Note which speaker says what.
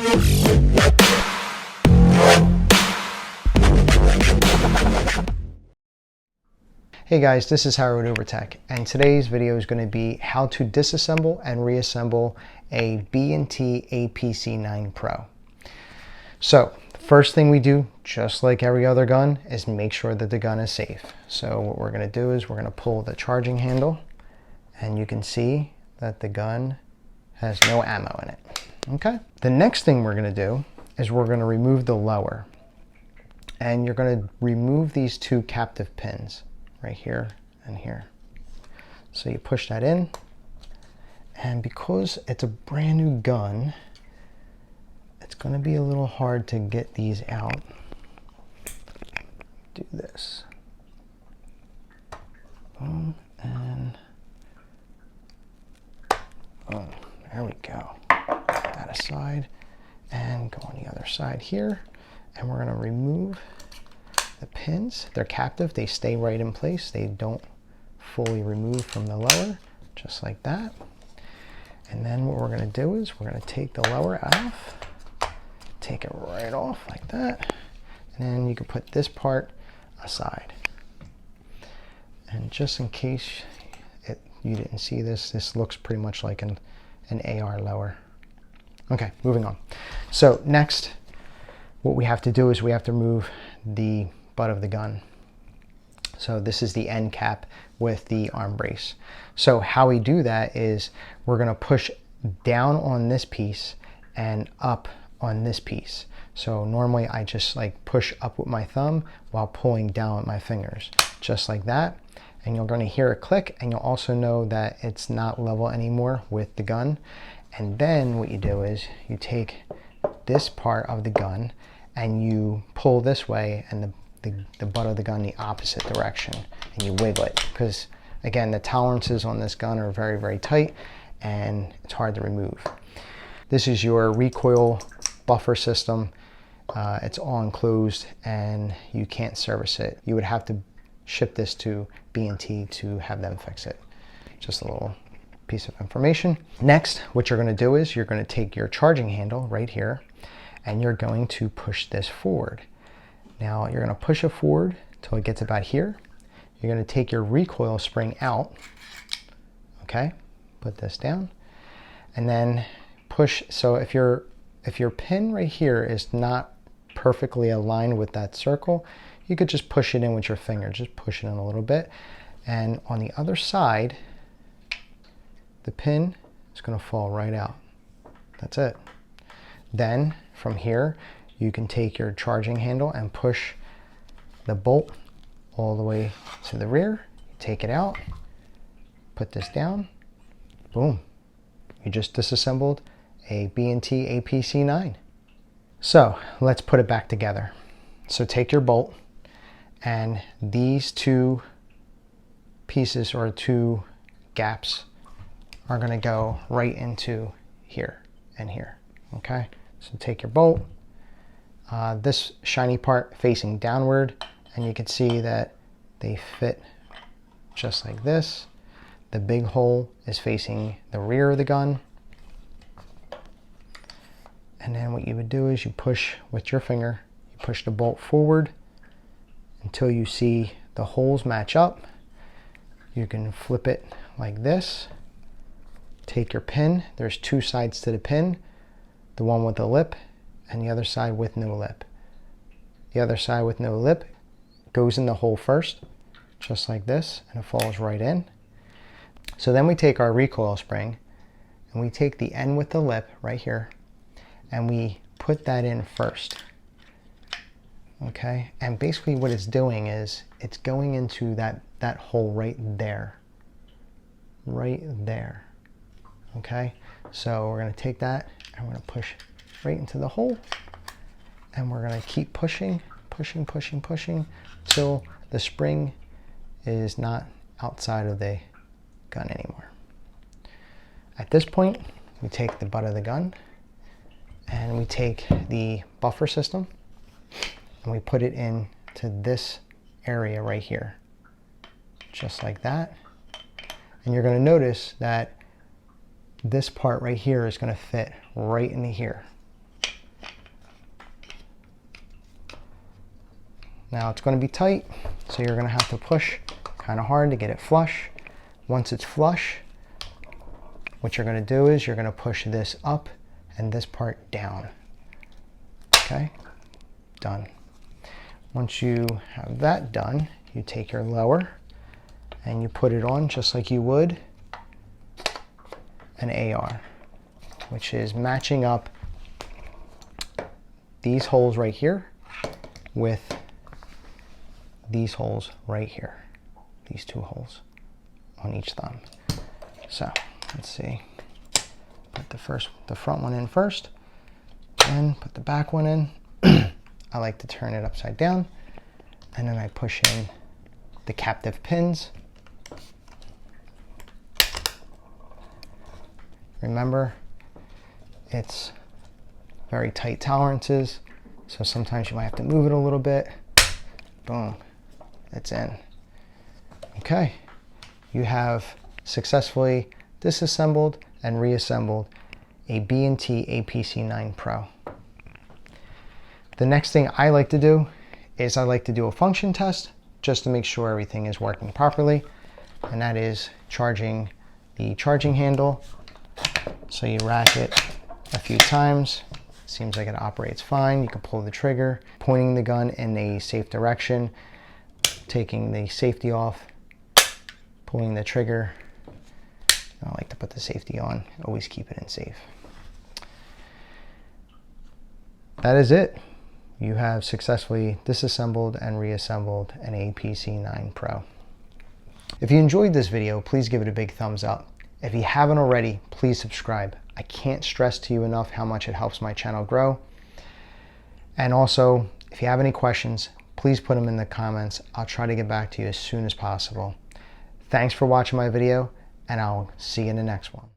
Speaker 1: Hey guys, this is Howard with UBR Tech, and today's video is going to be how to disassemble and reassemble a B&T APC9 Pro. So, first thing we do, just like every other gun, is make sure that the gun is safe. So what we're going to do is we're going to pull the charging handle, and you can see that the gun has no ammo in it. Okay? The next thing we're going to do is we're going to remove the lower. And you're going to remove these two captive pins right here and here. So you push that in, and because it's a brand new gun, it's going to be a little hard to get these out. Do this. Boom, and boom. There we go. Put that aside and go on the other side here, and we're going to remove the pins. They're captive, they stay right in place, they don't fully remove from the lower, just like that. And then what we're going to do is we're going to take the lower off, take it right off like that, and then you can put this part aside. And just in case you didn't see this, this looks pretty much like an AR lower. Okay, moving on. So next, what we have to do is we have to remove the butt of the gun. So this is the end cap with the arm brace. So how we do that is we're going to push down on this piece and up on this piece. So normally I just like push up with my thumb while pulling down with my fingers, just like that. And you're going to hear a click, and you'll also know that it's not level anymore with the gun. And then what you do is you take this part of the gun and you pull this way, and the butt of the gun the opposite direction, and you wiggle it, because again the tolerances on this gun are very, very tight and it's hard to remove. This is your recoil buffer system. It's all enclosed and you can't service it. You would have to ship this to B&T to have them fix it. Just a little piece of information. Next, what you're going to do is you're going to take your charging handle right here and you're going to push this forward. Now you're going to push it forward till it gets about here. You're going to take your recoil spring out. Okay, put this down, and then push. So if your pin right here is not perfectly aligned with that circle, you could just push it in with your finger. Just push it in a little bit, and on the other side, the pin is going to fall right out. That's it. Then from here, you can take your charging handle and push the bolt all the way to the rear. Take it out, put this down, boom. You just disassembled a B&T APC9. So let's put it back together. So take your bolt, and these two pieces or two gaps are going to go right into here and here. Okay, so take your bolt. This shiny part facing downward, and you can see that they fit just like this. The big hole is facing the rear of the gun. And then what you would do is you push with your finger, you push the bolt forward until you see the holes match up. You can flip it like this. Take your pin. There's two sides to the pin, the one with the lip and the other side with no lip. The other side with no lip goes in the hole first, just like this, and it falls right in. So then we take our recoil spring and we take the end with the lip right here and we put that in first. Okay, and basically what it's doing is it's going into that hole right there. Right there. Okay, so we're going to take that and we're going to push right into the hole, and we're going to keep pushing until the spring is not outside of the gun anymore. At this point, we take the butt of the gun and we take the buffer system and we put it into this area right here, just like that. And you're going to notice that this part right here is going to fit right into here. Now it's going to be tight, so you're going to have to push kind of hard to get it flush. Once it's flush, what you're going to do is you're going to push this up and this part down. Okay, done. Once you have that done, you take your lower and you put it on just like you would an AR, which is matching up these holes right here with these holes right here, these two holes on each thumb. So let's see, put the front one in first, then put the back one in. I like to turn it upside down, and then I push in the captive pins. Remember, it's very tight tolerances, so sometimes you might have to move it a little bit. Boom, it's in. Okay, you have successfully disassembled and reassembled a B&T APC9 Pro. The next thing I like to do is I like to do a function test just to make sure everything is working properly, and that is charging the charging handle. So you rack it a few times. Seems like it operates fine. You can pull the trigger, pointing the gun in a safe direction, taking the safety off, pulling the trigger. I like to put the safety on, always keep it in safe. That is it. You have successfully disassembled and reassembled an APC9 Pro. If you enjoyed this video, please give it a big thumbs up. If you haven't already, please subscribe. I can't stress to you enough how much it helps my channel grow. And also, if you have any questions, please put them in the comments. I'll try to get back to you as soon as possible. Thanks for watching my video, and I'll see you in the next one.